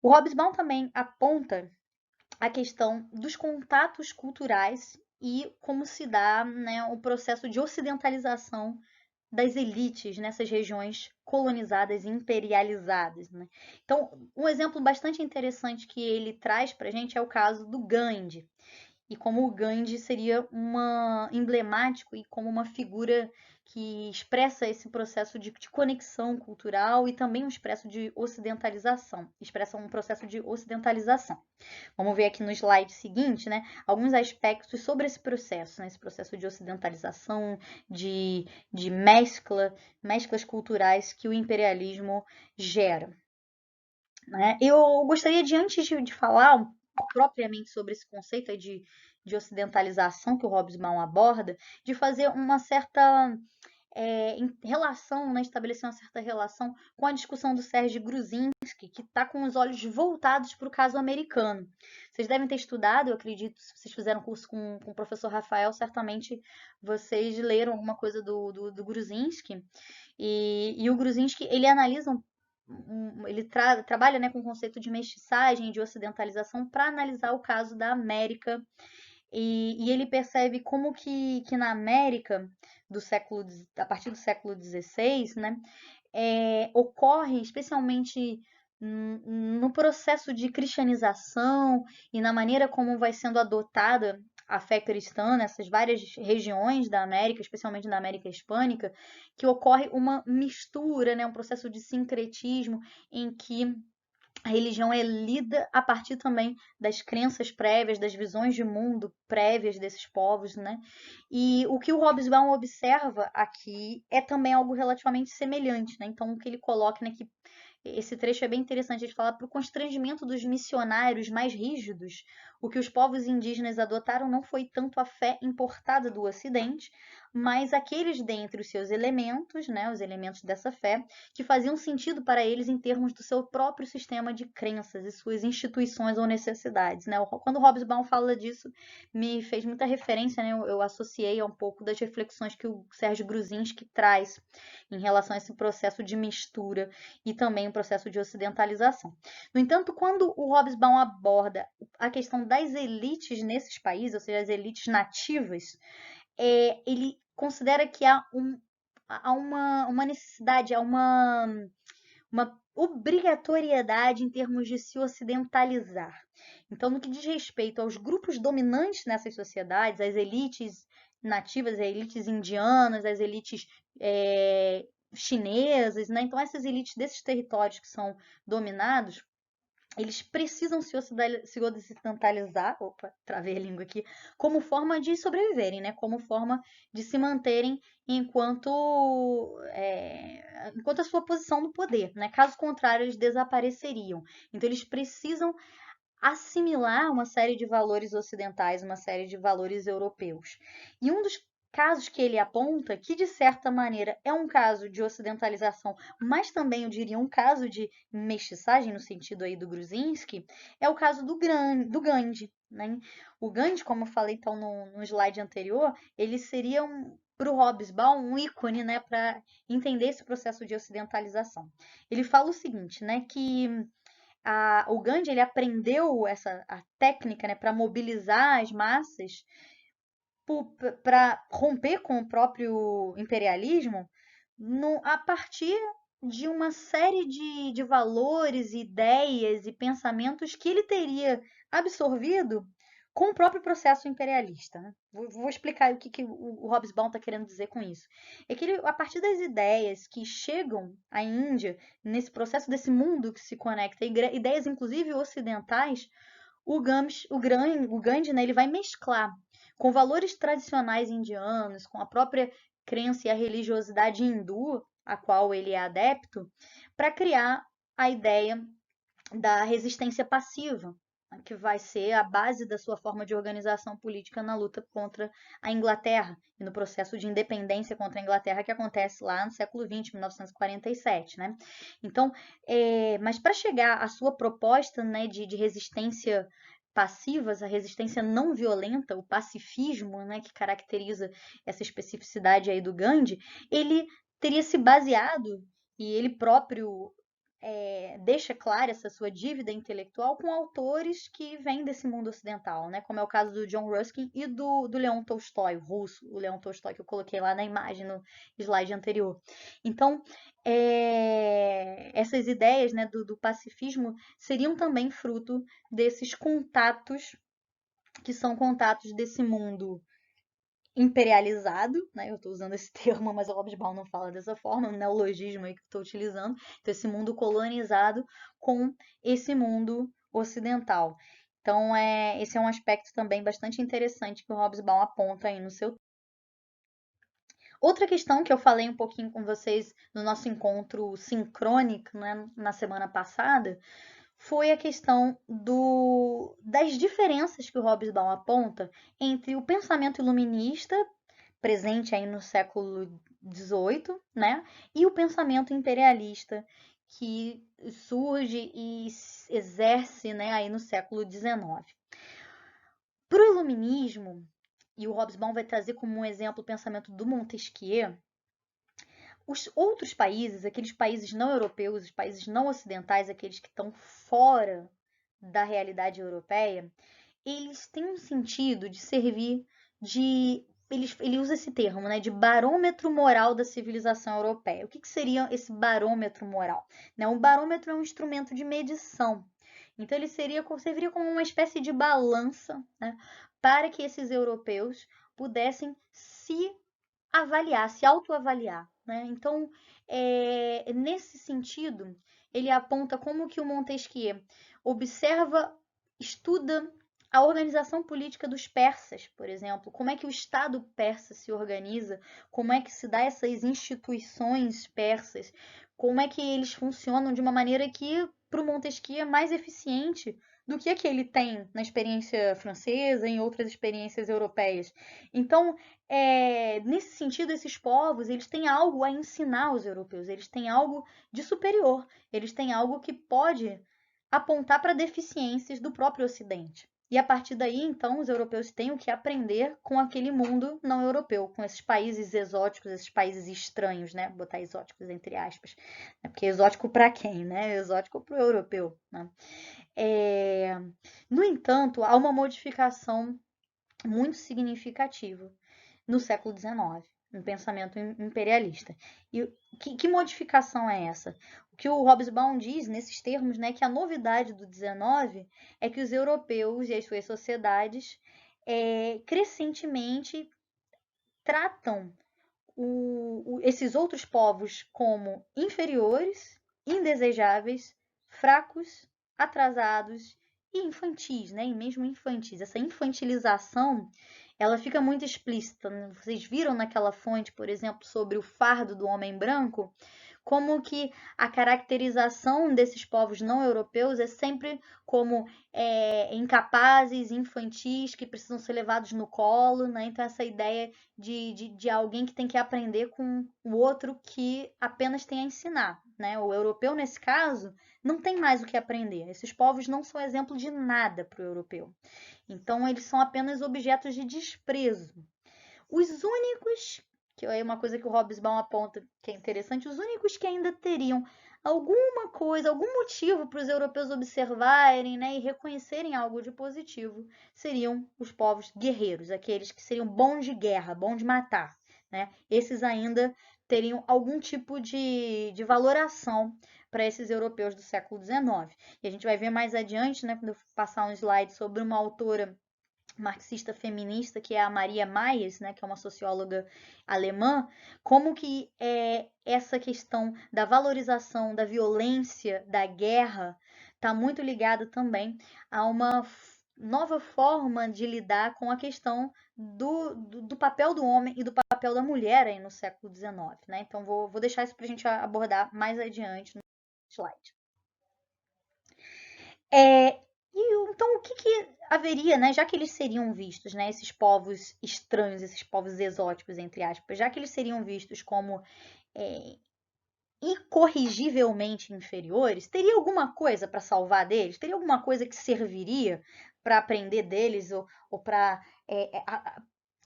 O Hobsbawm também aponta a questão dos contatos culturais e como se dá, né, o processo de ocidentalização das elites nessas regiões colonizadas e imperializadas, né? Então, um exemplo bastante interessante que ele traz para a gente é o caso do Gandhi, e como o Gandhi seria uma emblemático e como uma figura que expressa esse processo de conexão cultural e também um expressa um processo de ocidentalização. Vamos ver aqui no slide seguinte, né, alguns aspectos sobre esse processo, né, esse processo de ocidentalização, de mesclas culturais que o imperialismo gera. Né? Eu gostaria de, antes de falar propriamente sobre esse conceito de ocidentalização que o Hobsbawm aborda, de fazer uma certa relação, né, estabelecer uma certa relação com a discussão do Sérgio Gruzinski, que está com os olhos voltados para o caso americano. Vocês devem ter estudado, eu acredito, se vocês fizeram curso com o professor Rafael, certamente vocês leram alguma coisa do Gruzinski. E o Gruzinski, ele analisa trabalha, né, com o conceito de mestiçagem, de ocidentalização, para analisar o caso da América e ele percebe como que na América a partir do século XVI, né, ocorre especialmente no processo de cristianização e na maneira como vai sendo adotada a fé cristã nessas várias regiões da América, especialmente da América Hispânica, que ocorre uma mistura, né, um processo de sincretismo em que a religião é lida a partir também das crenças prévias, das visões de mundo prévias desses povos, né? E o que o Hobsbawm observa aqui é também algo relativamente semelhante, né? Então, o que ele coloca, né, que esse trecho é bem interessante, ele fala para o constrangimento dos missionários mais rígidos, o que os povos indígenas adotaram não foi tanto a fé importada do Ocidente, mas aqueles dentre os seus elementos, né, os elementos dessa fé, que faziam sentido para eles em termos do seu próprio sistema de crenças e suas instituições ou necessidades. Né? Quando Hobsbawm fala disso, me fez muita referência, né? Eu associei a um pouco das reflexões que o Sérgio Gruzinski traz em relação a esse processo de mistura e também o processo de ocidentalização. No entanto, quando o Hobsbawm aborda a questão das elites nesses países, ou seja, as elites nativas, ele considera que há uma necessidade, há uma obrigatoriedade em termos de se ocidentalizar. Então, no que diz respeito aos grupos dominantes nessas sociedades, as elites nativas, as elites indianas, as elites chinesas, né? Então, essas elites desses territórios que são dominados, eles precisam se ocidentalizar, opa, travei a língua aqui, como forma de sobreviverem, né? Como forma de se manterem enquanto a sua posição no poder, né? Caso contrário, eles desapareceriam. Então, eles precisam assimilar uma série de valores ocidentais, uma série de valores europeus. E um dos casos que ele aponta, que de certa maneira é um caso de ocidentalização, mas também eu diria um caso de mestiçagem, no sentido aí do Gruzinski, é o caso do Gandhi. Né? O Gandhi, como eu falei então no slide anterior, ele seria para o Hobsbawm um ícone, né, para entender esse processo de ocidentalização. Ele fala o seguinte, né, que o Gandhi ele aprendeu a técnica, né, para mobilizar as massas para romper com o próprio imperialismo a partir de uma série de valores, ideias e pensamentos que ele teria absorvido com o próprio processo imperialista. Né? Vou explicar que o Hobsbawm está querendo dizer com isso. É que ele, a partir das ideias que chegam à Índia, nesse processo desse mundo que se conecta, ideias inclusive ocidentais, o Gandhi, né, ele vai mesclar com valores tradicionais indianos, com a própria crença e a religiosidade hindu, a qual ele é adepto, para criar a ideia da resistência passiva, que vai ser a base da sua forma de organização política na luta contra a Inglaterra e no processo de independência contra a Inglaterra que acontece lá no século XX, 1947, né? Então, mas para chegar à sua proposta, né, de resistência passivas, a resistência não violenta, o pacifismo, né, que caracteriza essa especificidade aí do Gandhi, ele teria se baseado e ele próprio deixa clara essa sua dívida intelectual com autores que vêm desse mundo ocidental, né? Como é o caso do John Ruskin e do Leon Tolstói, o russo, o Leon Tolstói que eu coloquei lá na imagem no slide anterior. Então, essas ideias, né, do pacifismo seriam também fruto desses contatos, que são contatos desse mundo imperializado, né? Eu estou usando esse termo, mas o Hobsbawm não fala dessa forma, é um neologismo aí que eu estou utilizando. Então, esse mundo colonizado com esse mundo ocidental. Então, esse é um aspecto também bastante interessante que o Hobsbawm aponta aí no seu. Outra questão que eu falei um pouquinho com vocês no nosso encontro sincrônico, né, na semana passada, foi a questão das diferenças que o Hobsbawm aponta entre o pensamento iluminista, presente aí no século XVIII, né, e o pensamento imperialista, que surge e exerce, né, aí no século XIX. Para o iluminismo, e o Hobsbawm vai trazer como um exemplo o pensamento do Montesquieu, os outros países, aqueles países não europeus, os países não ocidentais, aqueles que estão fora da realidade europeia, eles têm um sentido de servir de. Ele usa esse termo, né, de barômetro moral da civilização europeia. O que seria esse barômetro moral? Né, um barômetro é um instrumento de medição. Então, ele serviria como uma espécie de balança, né, para que esses europeus pudessem se avaliar, se autoavaliar, né? Então, nesse sentido, ele aponta como que o Montesquieu observa, estuda a organização política dos persas, por exemplo, como é que o Estado persa se organiza, como é que se dá essas instituições persas, como é que eles funcionam de uma maneira que, para o Montesquieu, é mais eficiente do que a que ele tem na experiência francesa e em outras experiências europeias. Então, nesse sentido, esses povos, eles têm algo a ensinar aos europeus, eles têm algo de superior, eles têm algo que pode apontar para deficiências do próprio Ocidente. E a partir daí, então, os europeus têm o que aprender com aquele mundo não europeu, com esses países exóticos, esses países estranhos, né? Vou botar exóticos entre aspas. Porque exótico para quem, né? Exótico para o europeu, né? No entanto, há uma modificação muito significativa no século XIX, no pensamento imperialista. E que modificação é essa? O que o Hobsbawm diz nesses termos, né, que a novidade do XIX é que os europeus e as suas sociedades crescentemente tratam esses outros povos como inferiores, indesejáveis, fracos, atrasados e infantis, né? E mesmo infantis. Essa infantilização, ela fica muito explícita, né? Vocês viram naquela fonte, por exemplo, sobre o fardo do homem branco, como que a caracterização desses povos não europeus é sempre como incapazes, infantis, que precisam ser levados no colo, né? Então, essa ideia de alguém que tem que aprender com o outro que apenas tem a ensinar, né? O europeu, nesse caso, não tem mais o que aprender. Esses povos não são exemplo de nada para o europeu. Então, eles são apenas objetos de desprezo. Os únicos, que é uma coisa que o Hobsbawm aponta que é interessante, os únicos que ainda teriam alguma coisa, algum motivo para os europeus observarem, né, e reconhecerem algo de positivo, seriam os povos guerreiros, aqueles que seriam bons de guerra, bons de matar, né? Esses ainda teriam algum tipo de valoração para esses europeus do século XIX. E a gente vai ver mais adiante, né, quando eu passar um slide sobre uma autora marxista feminista, que é a Maria Mayes, né, que é uma socióloga alemã, como que essa questão da valorização da violência, da guerra, está muito ligada também a uma nova forma de lidar com a questão do papel do homem e do papel da mulher aí no século XIX. Né? Então, vou deixar isso para a gente abordar mais adiante no slide. Então, o que haveria, né? Já que eles seriam vistos, né? Esses povos estranhos, esses povos exóticos, entre aspas, já que eles seriam vistos como incorrigivelmente inferiores, teria alguma coisa para salvar deles? Teria alguma coisa que serviria para aprender deles ou para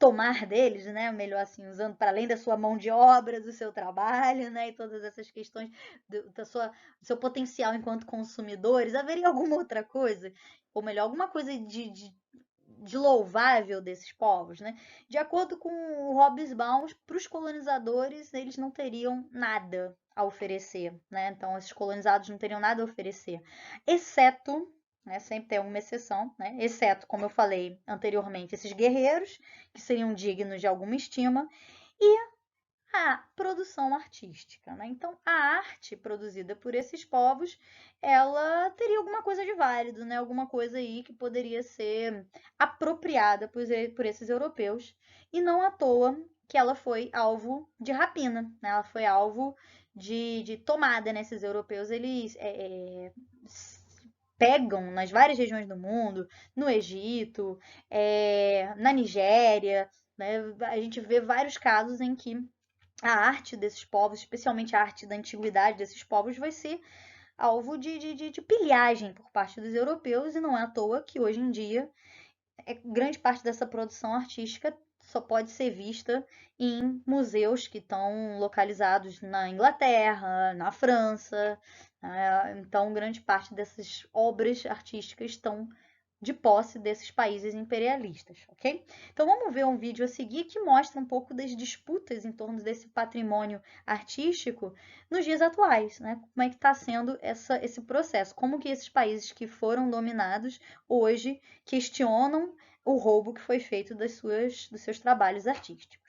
tomar deles, né? Melhor assim, usando para além da sua mão de obra, do seu trabalho, né? E todas essas questões do seu potencial enquanto consumidores, haveria alguma outra coisa? Ou melhor, alguma coisa de louvável desses povos, né? De acordo com o Hobsbawm, para os colonizadores, eles não teriam nada a oferecer, né? Então, esses colonizados não teriam nada a oferecer, exceto, né, sempre tem uma exceção, né? Exceto, como eu falei anteriormente, esses guerreiros, que seriam dignos de alguma estima, e a produção artística, né? Então, a arte produzida por esses povos, ela teria alguma coisa de válido, né? Alguma coisa aí que poderia ser apropriada por esses europeus, e não à toa que ela foi alvo de rapina, né? Ela foi alvo de tomada, né? Esses europeus, eles pegam nas várias regiões do mundo, no Egito, na Nigéria, né? A gente vê vários casos em que a arte desses povos, especialmente a arte da antiguidade desses povos, vai ser alvo de pilhagem por parte dos europeus, e não é à toa que hoje em dia grande parte dessa produção artística só pode ser vista em museus que estão localizados na Inglaterra, na França. Então, grande parte dessas obras artísticas estão de posse desses países imperialistas, ok? Então vamos ver um vídeo a seguir que mostra um pouco das disputas em torno desse patrimônio artístico nos dias atuais, né? Como é que está sendo esse processo, como que esses países que foram dominados hoje questionam o roubo que foi feito dos seus trabalhos artísticos.